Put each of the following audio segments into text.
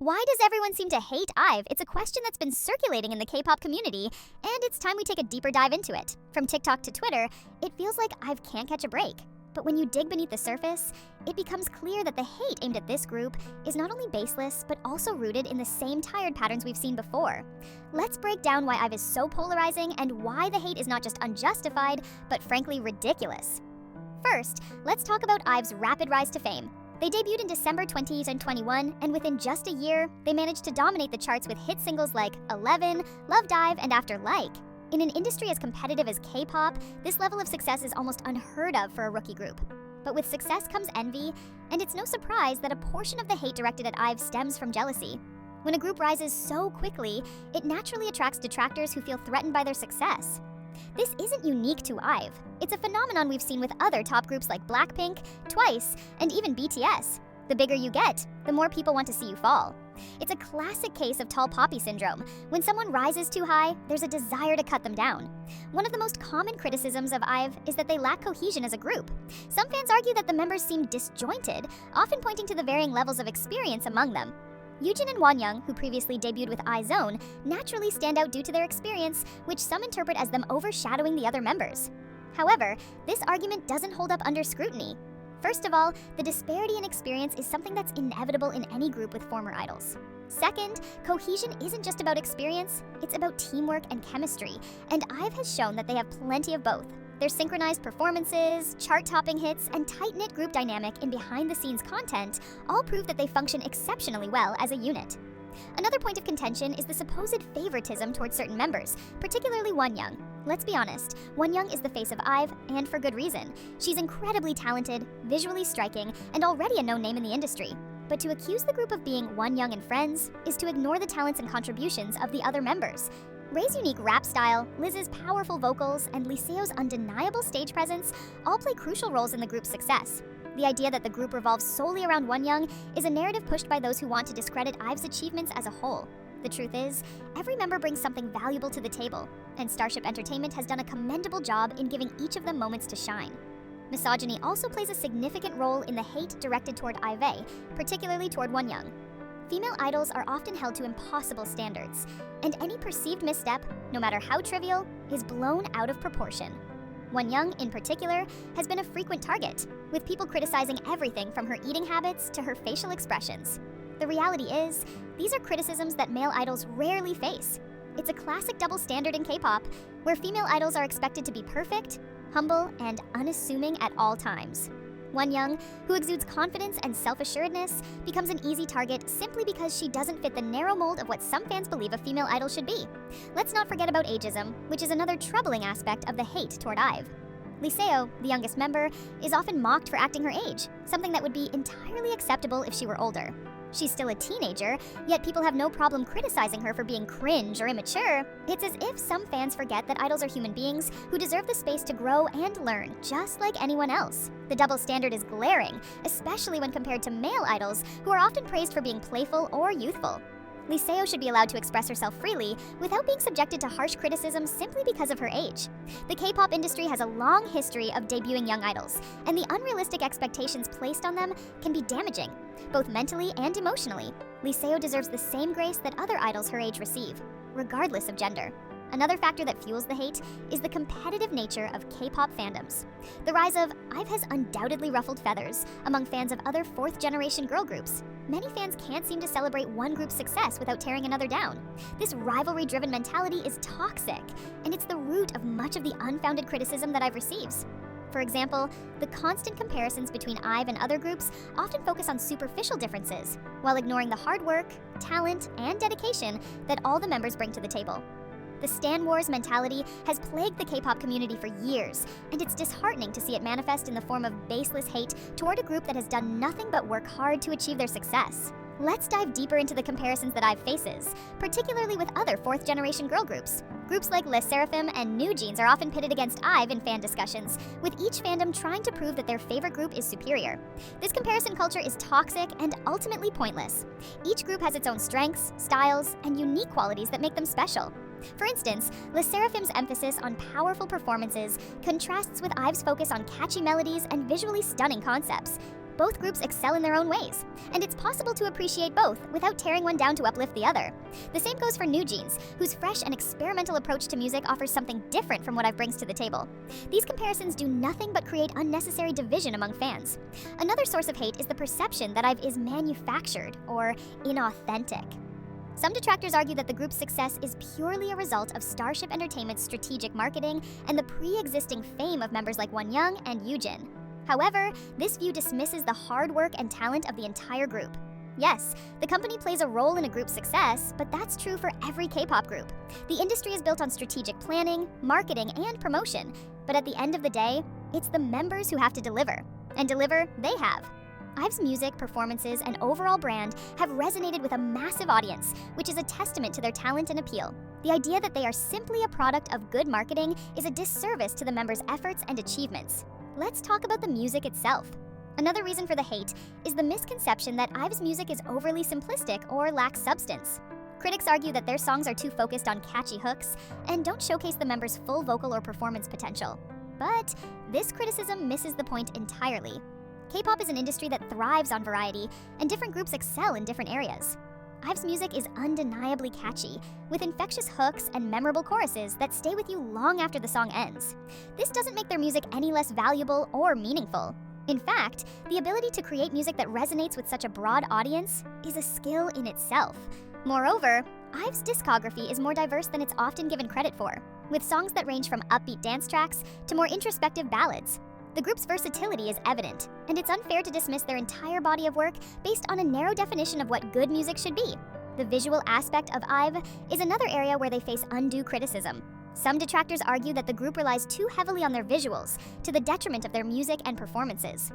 Why does everyone seem to hate IVE? It's a question that's been circulating in the K-pop community, and it's time we take a deeper dive into it. From TikTok to Twitter, it feels like IVE can't catch a break. But when you dig beneath the surface, it becomes clear that the hate aimed at this group is not only baseless, but also rooted in the same tired patterns we've seen before. Let's break down why IVE is so polarizing and why the hate is not just unjustified, but frankly ridiculous. First, let's talk about IVE's rapid rise to fame. They debuted in December 2021, and within just a year, they managed to dominate the charts with hit singles like 11, Love Dive, and After Like. In an industry as competitive as K-pop, this level of success is almost unheard of for a rookie group. But with success comes envy, and it's no surprise that a portion of the hate directed at IVE stems from jealousy. When a group rises so quickly, it naturally attracts detractors who feel threatened by their success. This isn't unique to IVE. It's a phenomenon we've seen with other top groups like Blackpink, Twice, and even BTS. The bigger you get, the more people want to see you fall. It's a classic case of tall poppy syndrome. When someone rises too high, there's a desire to cut them down. One of the most common criticisms of IVE is that they lack cohesion as a group. Some fans argue that the members seem disjointed, often pointing to the varying levels of experience among them. Yujin and Wonyoung, who previously debuted with IZone, naturally stand out due to their experience, which some interpret as them overshadowing the other members. However, this argument doesn't hold up under scrutiny. First of all, the disparity in experience is something that's inevitable in any group with former idols. Second, cohesion isn't just about experience, it's about teamwork and chemistry, and IVE has shown that they have plenty of both. Their synchronized performances, chart-topping hits, and tight-knit group dynamic in behind-the-scenes content all prove that they function exceptionally well as a unit. Another point of contention is the supposed favoritism towards certain members, particularly Wonyoung. Let's be honest, Wonyoung is the face of IVE, and for good reason. She's incredibly talented, visually striking, and already a known name in the industry. But to accuse the group of being Wonyoung and friends is to ignore the talents and contributions of the other members. Ray's unique rap style, Liz's powerful vocals, and Liseo's undeniable stage presence all play crucial roles in the group's success. The idea that the group revolves solely around Wonyoung is a narrative pushed by those who want to discredit IVE's achievements as a whole. The truth is, every member brings something valuable to the table, and Starship Entertainment has done a commendable job in giving each of them moments to shine. Misogyny also plays a significant role in the hate directed toward IVE, particularly toward Wonyoung. Female idols are often held to impossible standards, and any perceived misstep, no matter how trivial, is blown out of proportion. Wonyoung, in particular, has been a frequent target, with people criticizing everything from her eating habits to her facial expressions. The reality is, these are criticisms that male idols rarely face. It's a classic double standard in K-pop, where female idols are expected to be perfect, humble, and unassuming at all times. Wonyoung, who exudes confidence and self-assuredness, becomes an easy target simply because she doesn't fit the narrow mold of what some fans believe a female idol should be. Let's not forget about ageism, which is another troubling aspect of the hate toward IVE. Liseo, the youngest member, is often mocked for acting her age, something that would be entirely acceptable if she were older. She's still a teenager, yet people have no problem criticizing her for being cringe or immature. It's as if some fans forget that idols are human beings who deserve the space to grow and learn, just like anyone else. The double standard is glaring, especially when compared to male idols who are often praised for being playful or youthful. Liseo should be allowed to express herself freely without being subjected to harsh criticism simply because of her age. The K-pop industry has a long history of debuting young idols, and the unrealistic expectations placed on them can be damaging, both mentally and emotionally. Liseo deserves the same grace that other idols her age receive, regardless of gender. Another factor that fuels the hate is the competitive nature of K-pop fandoms. The rise of IVE has undoubtedly ruffled feathers among fans of other fourth-generation girl groups. Many fans can't seem to celebrate one group's success without tearing another down. This rivalry-driven mentality is toxic, and it's the root of much of the unfounded criticism that IVE receives. For example, the constant comparisons between IVE and other groups often focus on superficial differences, while ignoring the hard work, talent, and dedication that all the members bring to the table. The Stan Wars mentality has plagued the K-pop community for years, and it's disheartening to see it manifest in the form of baseless hate toward a group that has done nothing but work hard to achieve their success. Let's dive deeper into the comparisons that IVE faces, particularly with other fourth-generation girl groups. Groups like Les Seraphim and New Jeans are often pitted against IVE in fan discussions, with each fandom trying to prove that their favorite group is superior. This comparison culture is toxic and ultimately pointless. Each group has its own strengths, styles, and unique qualities that make them special. For instance, Les Seraphim's emphasis on powerful performances contrasts with IVE's focus on catchy melodies and visually stunning concepts. Both groups excel in their own ways, and it's possible to appreciate both without tearing one down to uplift the other. The same goes for New Jeans, whose fresh and experimental approach to music offers something different from what IVE brings to the table. These comparisons do nothing but create unnecessary division among fans. Another source of hate is the perception that IVE is manufactured or inauthentic. Some detractors argue that the group's success is purely a result of Starship Entertainment's strategic marketing and the pre-existing fame of members like Wonyoung and Yoojin. However, this view dismisses the hard work and talent of the entire group. Yes, the company plays a role in a group's success, but that's true for every K-pop group. The industry is built on strategic planning, marketing, and promotion, but at the end of the day, it's the members who have to deliver. And deliver, they have. IVE's music, performances, and overall brand have resonated with a massive audience, which is a testament to their talent and appeal. The idea that they are simply a product of good marketing is a disservice to the members' efforts and achievements. Let's talk about the music itself. Another reason for the hate is the misconception that IVE's music is overly simplistic or lacks substance. Critics argue that their songs are too focused on catchy hooks and don't showcase the members' full vocal or performance potential. But this criticism misses the point entirely. K-pop is an industry that thrives on variety, and different groups excel in different areas. IVE's music is undeniably catchy, with infectious hooks and memorable choruses that stay with you long after the song ends. This doesn't make their music any less valuable or meaningful. In fact, the ability to create music that resonates with such a broad audience is a skill in itself. Moreover, IVE's discography is more diverse than it's often given credit for, with songs that range from upbeat dance tracks to more introspective ballads. The group's versatility is evident, and it's unfair to dismiss their entire body of work based on a narrow definition of what good music should be. The visual aspect of IVE is another area where they face undue criticism. Some detractors argue that the group relies too heavily on their visuals, to the detriment of their music and performances.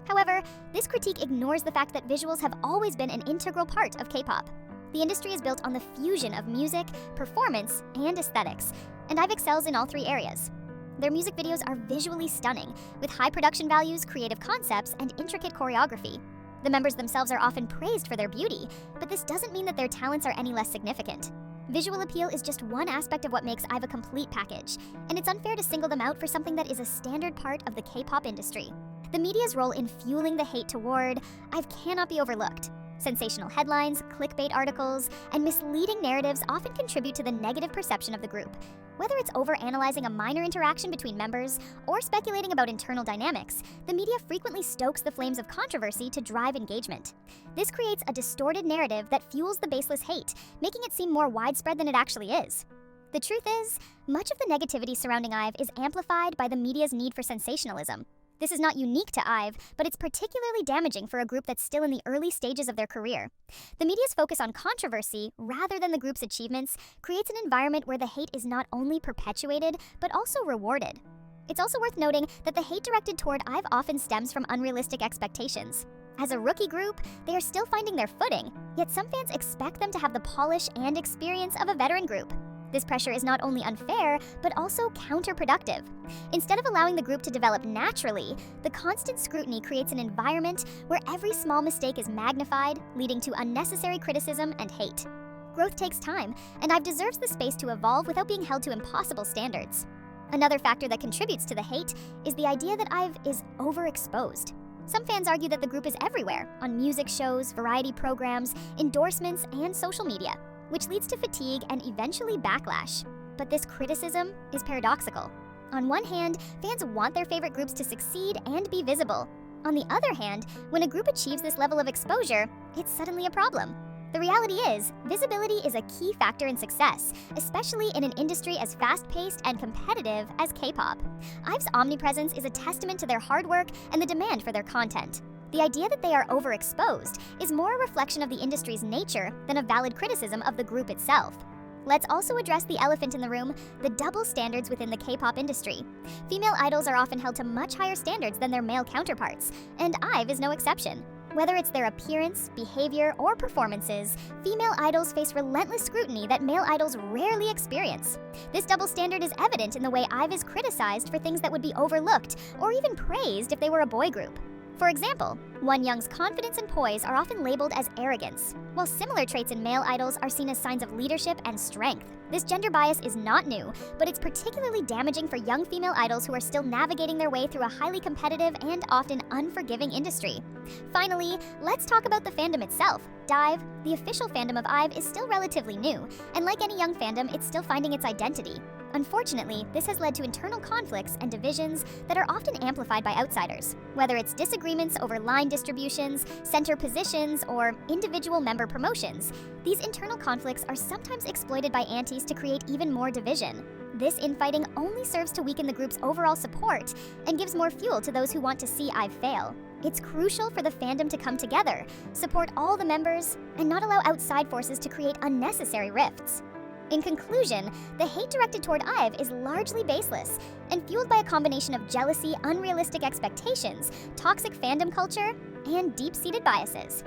However, this critique ignores the fact that visuals have always been an integral part of K-pop. The industry is built on the fusion of music, performance, and aesthetics, and IVE excels in all three areas. Their music videos are visually stunning, with high production values, creative concepts, and intricate choreography. The members themselves are often praised for their beauty, but this doesn't mean that their talents are any less significant. Visual appeal is just one aspect of what makes IVE a complete package, and it's unfair to single them out for something that is a standard part of the K-pop industry. The media's role in fueling the hate toward IVE cannot be overlooked. Sensational headlines, clickbait articles, and misleading narratives often contribute to the negative perception of the group. Whether it's overanalyzing a minor interaction between members or speculating about internal dynamics, the media frequently stokes the flames of controversy to drive engagement. This creates a distorted narrative that fuels the baseless hate, making it seem more widespread than it actually is. The truth is, much of the negativity surrounding IVE is amplified by the media's need for sensationalism. This is not unique to IVE, but it's particularly damaging for a group that's still in the early stages of their career. The media's focus on controversy, rather than the group's achievements, creates an environment where the hate is not only perpetuated, but also rewarded. It's also worth noting that the hate directed toward IVE often stems from unrealistic expectations. As a rookie group, they are still finding their footing, yet some fans expect them to have the polish and experience of a veteran group. This pressure is not only unfair, but also counterproductive. Instead of allowing the group to develop naturally, the constant scrutiny creates an environment where every small mistake is magnified, leading to unnecessary criticism and hate. Growth takes time, and IVE deserves the space to evolve without being held to impossible standards. Another factor that contributes to the hate is the idea that IVE is overexposed. Some fans argue that the group is everywhere, on music shows, variety programs, endorsements, and social media, which leads to fatigue and eventually backlash. But this criticism is paradoxical. On one hand, fans want their favorite groups to succeed and be visible. On the other hand, when a group achieves this level of exposure, it's suddenly a problem. The reality is, visibility is a key factor in success, especially in an industry as fast-paced and competitive as K-pop. IVE's omnipresence is a testament to their hard work and the demand for their content. The idea that they are overexposed is more a reflection of the industry's nature than a valid criticism of the group itself. Let's also address the elephant in the room, the double standards within the K-pop industry. Female idols are often held to much higher standards than their male counterparts, and IVE is no exception. Whether it's their appearance, behavior, or performances, female idols face relentless scrutiny that male idols rarely experience. This double standard is evident in the way IVE is criticized for things that would be overlooked or even praised if they were a boy group. For example, Wonyoung's confidence and poise are often labeled as arrogance, while similar traits in male idols are seen as signs of leadership and strength. This gender bias is not new, but it's particularly damaging for young female idols who are still navigating their way through a highly competitive and often unforgiving industry. Finally, let's talk about the fandom itself. IVE, the official fandom of IVE, is still relatively new, and like any young fandom, it's still finding its identity. Unfortunately, this has led to internal conflicts and divisions that are often amplified by outsiders, whether it's disagreements over line distributions, center positions, or individual member promotions. These internal conflicts are sometimes exploited by antis to create even more division. This infighting only serves to weaken the group's overall support and gives more fuel to those who want to see IVE fail. It's crucial for the fandom to come together, support all the members, and not allow outside forces to create unnecessary rifts. In conclusion, the hate directed toward IVE is largely baseless and fueled by a combination of jealousy, unrealistic expectations, toxic fandom culture, and deep-seated biases.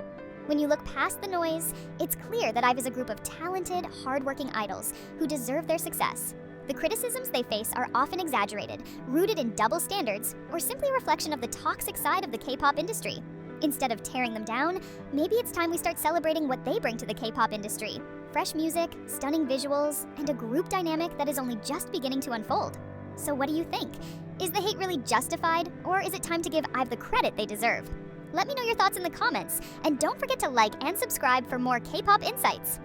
When you look past the noise, it's clear that IVE is a group of talented, hardworking idols who deserve their success. The criticisms they face are often exaggerated, rooted in double standards, or simply a reflection of the toxic side of the K-pop industry. Instead of tearing them down, maybe it's time we start celebrating what they bring to the K-pop industry. Fresh music, stunning visuals, and a group dynamic that is only just beginning to unfold. So what do you think? Is the hate really justified, or is it time to give IVE the credit they deserve? Let me know your thoughts in the comments, and don't forget to like and subscribe for more K-pop insights.